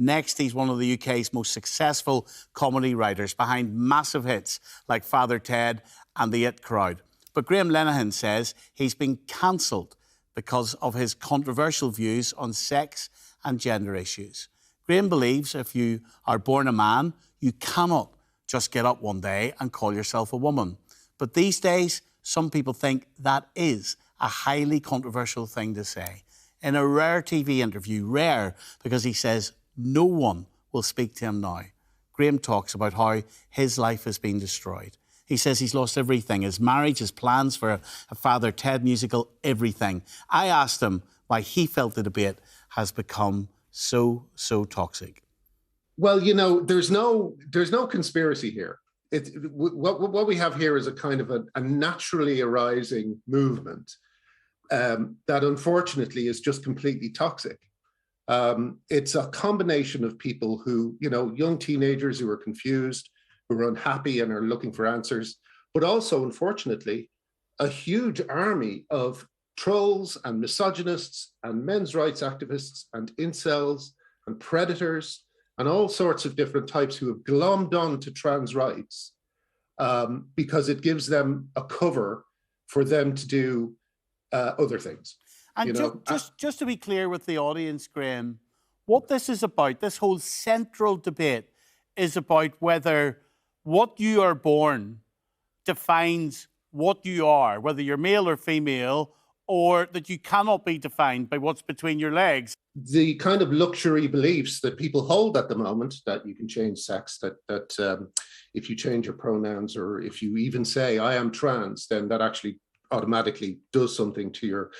Next, he's one of the UK's most successful comedy writers, behind massive hits like Father Ted and The It Crowd. But Graham Linehan says he's been cancelled because of his controversial views on sex and gender issues. Graham believes if you are born a man, you cannot just get up one day and call yourself a woman. But these days, some people think that is a highly controversial thing to say. In a rare TV interview, rare because he says no one will speak to him now, Graham talks about how his life has been destroyed. He says he's lost everything, his marriage, his plans for a Father Ted musical, everything. I asked him why he felt the debate has become so toxic. Well, you know, there's no conspiracy here. What we have here is a kind of a naturally arising movement that unfortunately is just completely toxic. It's a combination of people who, you know, young teenagers who are confused, who are unhappy and are looking for answers, but also, unfortunately, a huge army of trolls and misogynists and men's rights activists and incels and predators and all sorts of different types who have glommed on to trans rights because it gives them a cover for them to do other things. And you know? just to be clear with the audience, Graham, what this is about, this whole central debate is about whether what you are born defines what you are, whether you're male or female, or that you cannot be defined by what's between your legs. The kind of luxury beliefs that people hold at the moment, that you can change sex, that if you change your pronouns, or if you even say, I am trans, then that actually automatically does something to your...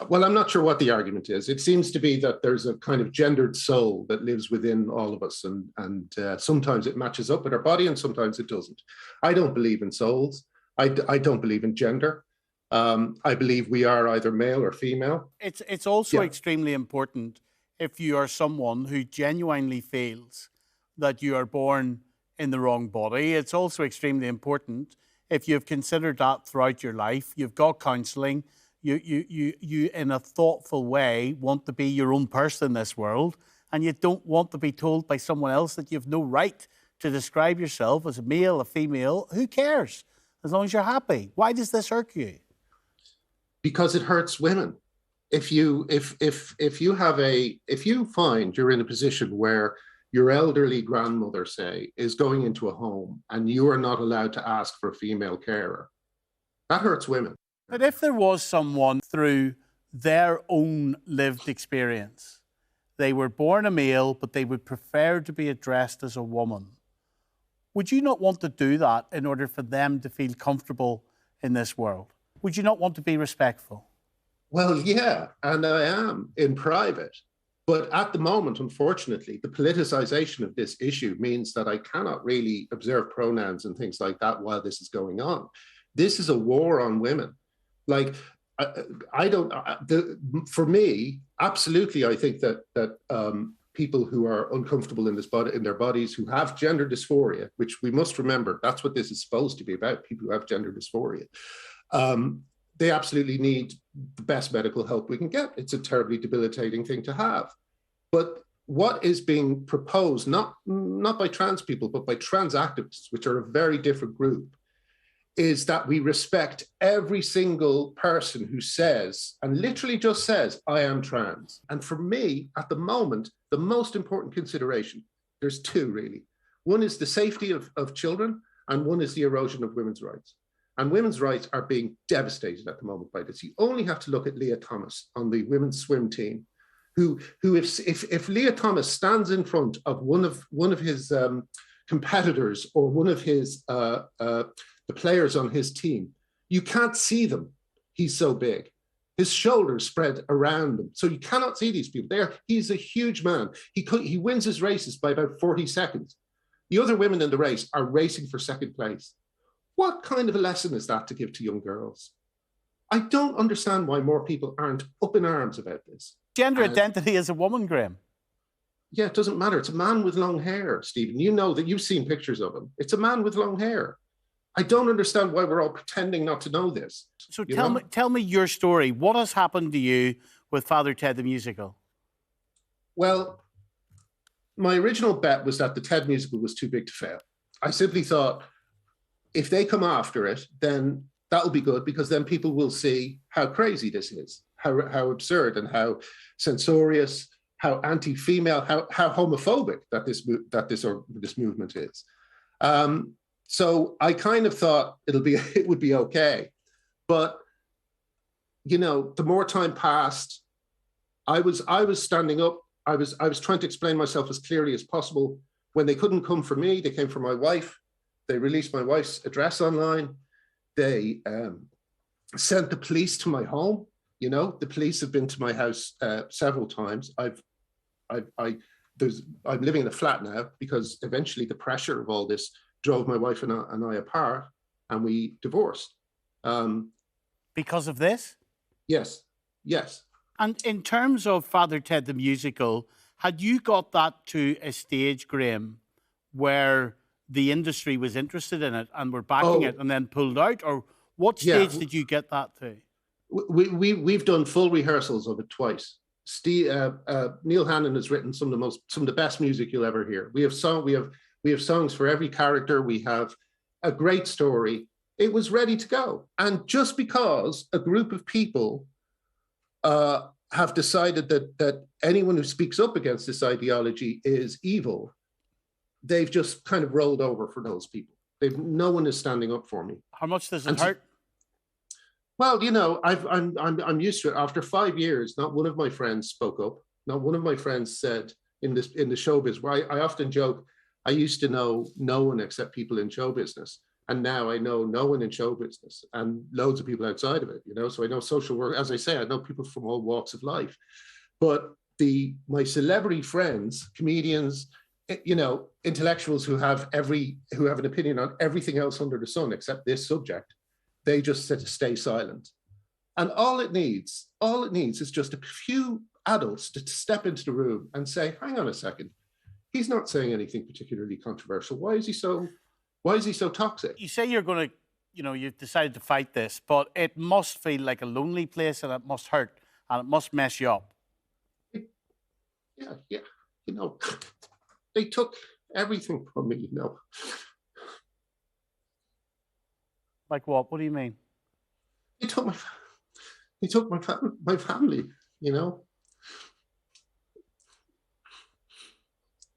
well, I'm not sure what the argument is. It seems to be that there's a kind of gendered soul that lives within all of us, and sometimes it matches up with our body and sometimes it doesn't. I don't believe in souls. I don't believe in gender. I believe we are either male or female. It's also extremely important if you are someone who genuinely feels that you are born in the wrong body. It's also extremely important if you've considered that throughout your life, you've got counselling, you in a thoughtful way want to be your own person in this world, and you don't want to be told by someone else that you have no right to describe yourself as a male, a female. Who cares? As long as you're happy. Why does this irk you? Because it hurts women. If you find you're in a position where your elderly grandmother, say, is going into a home and you are not allowed to ask for a female carer, that hurts women. But if there was someone through their own lived experience, they were born a male, but they would prefer to be addressed as a woman, would you not want to do that in order for them to feel comfortable in this world? Would you not want to be respectful? Well, yeah, and I am in private. But at the moment, unfortunately, the politicization of this issue means that I cannot really observe pronouns and things like that while this is going on. This is a war on women. Like, for me, absolutely, I think that people who are uncomfortable in their bodies, who have gender dysphoria, which we must remember, that's what this is supposed to be about, people who have gender dysphoria. They absolutely need the best medical help we can get. It's a terribly debilitating thing to have. But what is being proposed, not by trans people, but by trans activists, which are a very different group, is that we respect every single person who says, and literally just says, I am trans. And for me, at the moment, the most important consideration, there's two really. One is the safety of children, and one is the erosion of women's rights. And women's rights are being devastated at the moment by this. You only have to look at Leah Thomas on the women's swim team, who if Leah Thomas stands in front of one of his competitors or one of his the players on his team, you can't see them. He's so big. His shoulders spread around them, so you cannot see these people. He's a huge man. He wins his races by about 40 seconds. The other women in the race are racing for second place. What kind of a lesson is that to give to young girls? I don't understand why more people aren't up in arms about this. Gender identity as a woman, Graham. Yeah, it doesn't matter. It's a man with long hair, Stephen. You know that, you've seen pictures of him. It's a man with long hair. I don't understand why we're all pretending not to know this. So tell me your story. What has happened to you with Father Ted the musical? Well, my original bet was that the TED musical was too big to fail. I simply thought, if they come after it, then that'll be good, because then people will see how crazy this is, how absurd and how censorious, how anti-female, how homophobic that this movement is. So I kind of thought it would be okay, but you know, the more time passed, I was standing up. I was trying to explain myself as clearly as possible. When they couldn't come for me, they came for my wife. They released my wife's address online. They sent the police to my home. You know, the police have been to my house several times. I'm living in a flat now because eventually the pressure of all this drove my wife and I apart, and we divorced. Because of this? Yes, yes. And in terms of Father Ted the musical, had you got that to a stage, Graham, where the industry was interested in it and were backing it and then pulled out? Or what stage did you get that to? We've done full rehearsals of it twice. Neil Hannon has written some of the best music you'll ever hear. We have songs for every character. We have a great story. It was ready to go. And just because a group of people have decided that anyone who speaks up against this ideology is evil, they've just kind of rolled over for those people. No one is standing up for me. How much does it hurt? Well, you know, I'm used to it. After 5 years, not one of my friends spoke up. Not one of my friends said in the showbiz. Where I often joke, I used to know no one except people in show business, and now I know no one in show business and loads of people outside of it. You know, so I know social work. As I say, I know people from all walks of life. But my celebrity friends, comedians, you know, intellectuals who have an opinion on everything else under the sun except this subject, they just said to stay silent. And all it needs is just a few adults to step into the room and say, hang on a second, he's not saying anything particularly controversial. Why is he so toxic? You say you're going to, you know, you've decided to fight this, but it must feel like a lonely place, and it must hurt, and it must mess you up. Yeah. You know, they took everything from me, you know. Like what? What do you mean? They took my family, you know.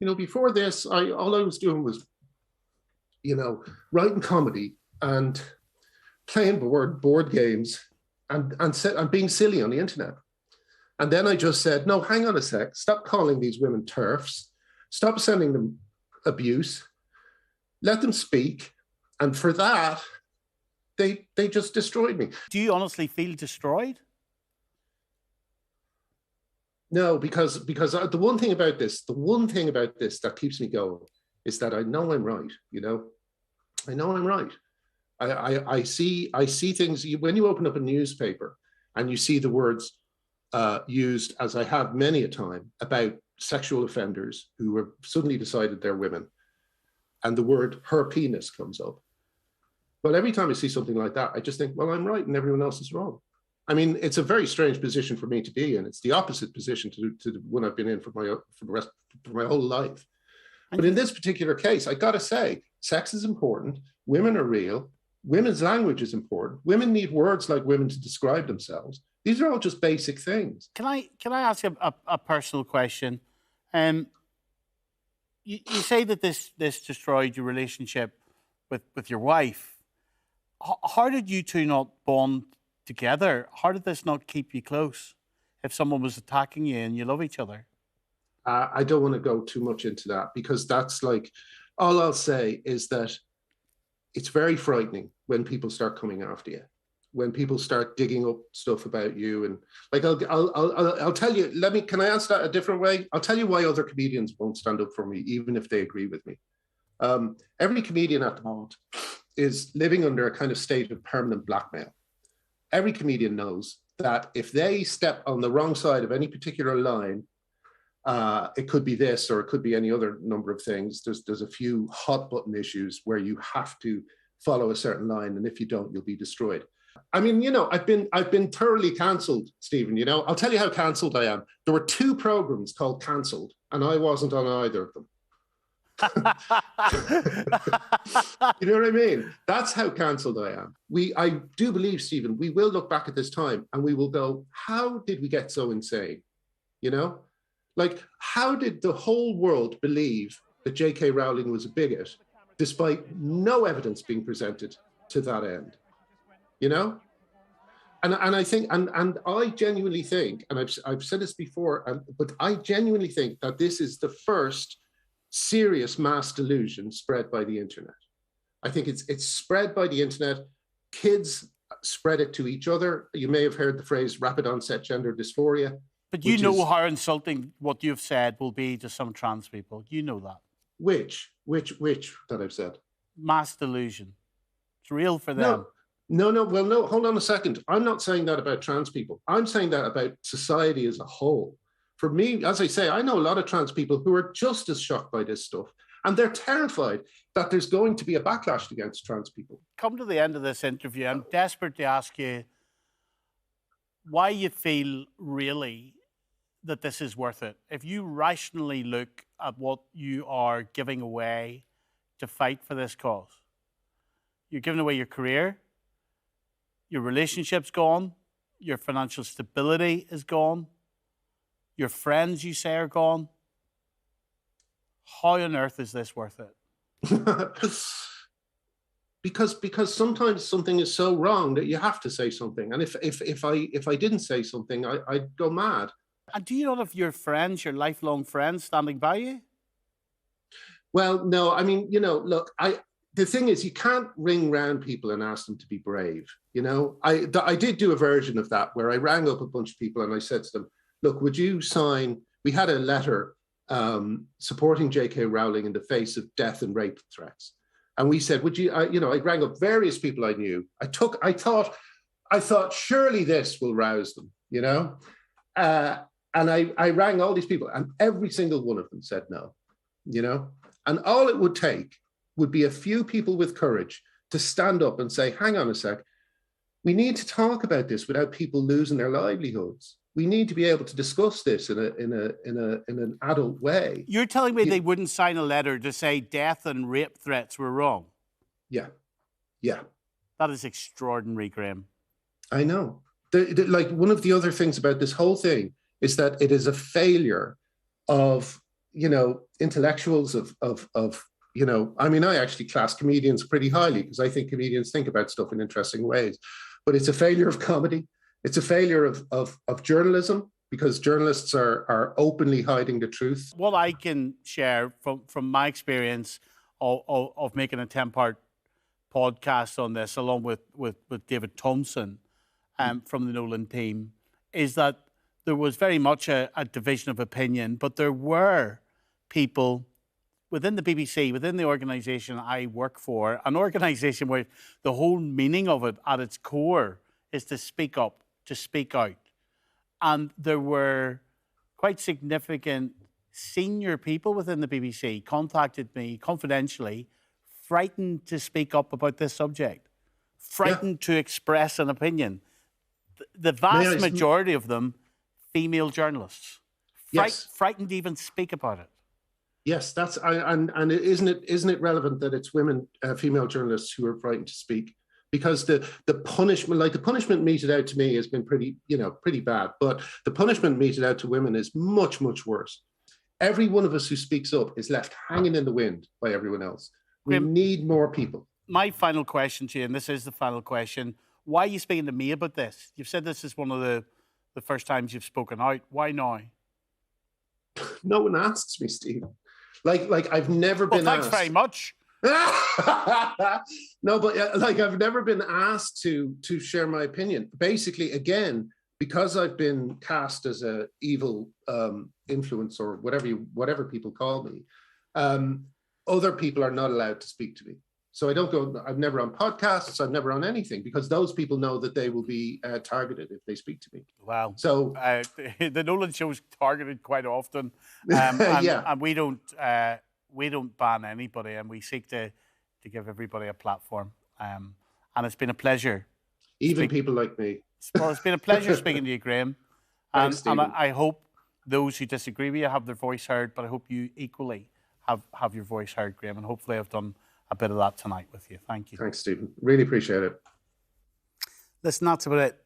You know, before this, all I was doing was, you know, writing comedy and playing board games and being silly on the internet. And then I just said, no, hang on a sec. Stop calling these women TERFs. Stop sending them abuse. Let them speak. And for that, they just destroyed me. Do you honestly feel destroyed? No, because the one thing about this that keeps me going is that I know I'm right. You know, I know I'm right. I see things. When you open up a newspaper and you see the words used, as I have many a time, about sexual offenders who have suddenly decided they're women, and the word "her penis" comes up. Well, every time I see something like that, I just think, well, I'm right and everyone else is wrong. I mean, it's a very strange position for me to be in. It's the opposite position to the one I've been in for my whole life. But in this particular case, I got to say, sex is important. Women are real. Women's language is important. Women need words like women to describe themselves. These are all just basic things. Can I ask you a personal question? You say that this destroyed your relationship with your wife. How did you two not bond together? How did this not keep you close if someone was attacking you and you love each other? I don't want to go too much into that, because that's like, all I'll say is that it's very frightening when people start coming after you, when people start digging up stuff about you. And like, I'll tell you, can I answer that a different way? I'll tell you why other comedians won't stand up for me, even if they agree with me. Every comedian at the moment is living under a kind of state of permanent blackmail. Every comedian knows that if they step on the wrong side of any particular line, it could be this, or it could be any other number of things. There's a few hot button issues where you have to follow a certain line, and if you don't, you'll be destroyed. I mean, I've been thoroughly cancelled, Stephen. I'll tell you how cancelled I am. There were 2 programs called Cancelled, and I wasn't on either of them. You know what I mean? That's how cancelled I am. I do believe, Stephen, we will look back at this time and we will go, how did we get so insane? Like, how did the whole world believe that J.K. Rowling was a bigot, despite no evidence being presented to that end? And I think, and I genuinely think, and I've said this before, but I genuinely think that this is the first serious mass delusion spread by the internet. I think it's spread by the internet. Kids spread it to each other. You may have heard the phrase rapid onset gender dysphoria. But you know how insulting what you've said will be to some trans people. You know that. Which that I've said? Mass delusion. It's real for them. No. Well, no, hold on a second. I'm not saying that about trans people. I'm saying that about society as a whole. For me, as I say, I know a lot of trans people who are just as shocked by this stuff. And they're terrified that there's going to be a backlash against trans people. Come to the end of this interview. I'm desperate to ask you why you feel really that this is worth it. If you rationally look at what you are giving away to fight for this cause, you're giving away your career, your relationship's gone, your financial stability is gone, your friends, you say, are gone. How on earth is this worth it? Because sometimes something is so wrong that you have to say something. And if I didn't say something, I'd go mad. And do you not have your friends, your lifelong friends, standing by you? Well, no. I mean, look, the thing is, you can't ring round people and ask them to be brave. I did do a version of that where I rang up a bunch of people and I said to them, look, would you sign? We had a letter supporting J.K. Rowling in the face of death and rape threats. And we said, would you, I rang up various people I knew. I thought surely this will rouse them, and I rang all these people and every single one of them said no, and all it would take would be a few people with courage to stand up and say, hang on a sec, we need to talk about this without people losing their livelihoods. We need to be able to discuss this in an adult way. You're telling me they wouldn't sign a letter to say death and rape threats were wrong? Yeah. That is extraordinary, Graham. I know. Like, one of the other things about this whole thing is that it is a failure of, intellectuals of I mean, I actually class comedians pretty highly because I think comedians think about stuff in interesting ways, but it's a failure of comedy. It's a failure of journalism because journalists are openly hiding the truth. What I can share from my experience of making a 10-part podcast on this, along with David Thompson from the Nolan team, is that there was very much a division of opinion, but there were people within the BBC, within the organisation I work for, an organisation where the whole meaning of it at its core is to speak up, to speak out. And there were quite significant senior people within the BBC contacted me confidentially, frightened to speak up about this subject, frightened to express an opinion. The vast majority of them, female journalists, frightened to even speak about it. Yes, that's and isn't it relevant that it's women, female journalists who are frightened to speak? Because the punishment meted out to me has been pretty bad, but the punishment meted out to women is much, much worse. Every one of us who speaks up is left hanging in the wind by everyone else. We need more people. My final question to you, and this is the final question, why are you speaking to me about this? You've said this is one of the first times you've spoken out. Why now? No one asks me, Steve. Like I've never been asked. Thanks very much. No, but I've never been asked to share my opinion. Basically, again, because I've been cast as a evil influence or whatever people call me, other people are not allowed to speak to me. So I'm never on podcasts, I'm never on anything, because those people know that they will be targeted if they speak to me. Wow. So the Nolan show's targeted quite often. And we don't ban anybody, and we seek to give everybody a platform. And it's been a pleasure even people like me. Well, it's been a pleasure speaking to you, Graham. Thanks, And Stephen. I hope those who disagree with you have their voice heard, but I hope you equally have your voice heard, Graham, and hopefully I've done a bit of that tonight with you. Thank you. Thanks, Stephen. Really appreciate it. Listen, that's about it.